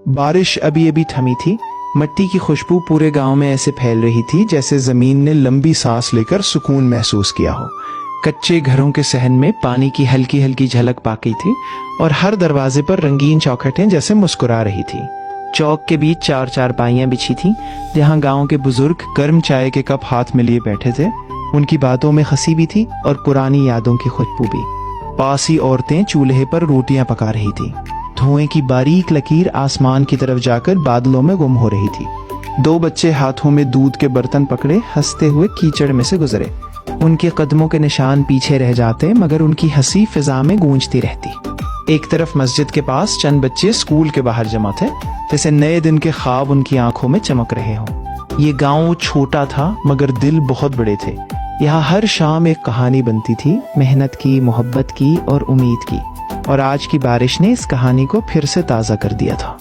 बारिश अभी अभी थमी थी। मिट्टी की खुशबू पूरे गांव में ऐसे फैल रही थी जैसे जमीन ने लंबी सांस लेकर सुकून महसूस किया हो। कच्चे घरों के सहन में पानी की हल्की हल्की झलक बाकी थी और हर दरवाजे पर रंगीन चौखटें जैसे मुस्कुरा रही थी। चौक के बीच चार चारपाइयां बिछी थीं, जहां गांव के बुजुर्ग गर्म चाय के कप हाथ में लिए बैठे थे। उनकी बातों में हंसी भी थी और पुरानी यादों की खुशबू भी। पास ही औरतें चूल्हे पर रोटियां पका रही थी। धुएं की बारीक लकीर आसमान की तरफ जाकर बादलों में गुम हो रही थी। दो बच्चे हाथों में दूध के बर्तन पकड़े हंसते हुए कीचड़ में से गुजरे। उनके कदमों के निशान पीछे रह जाते मगर उनकी हंसी फिजा में गूंजती रहती। एक तरफ मस्जिद के पास चंद बच्चे स्कूल के बाहर जमा थे, जैसे नए दिन के ख्वाब उनकी आंखों में चमक रहे हों। ये गांव छोटा था मगर दिल बहुत बड़े थे। यहाँ हर शाम एक कहानी बनती थी, मेहनत की, मोहब्बत की और उम्मीद की। और आज की बारिश ने इस कहानी को फिर से ताज़ा कर दिया था।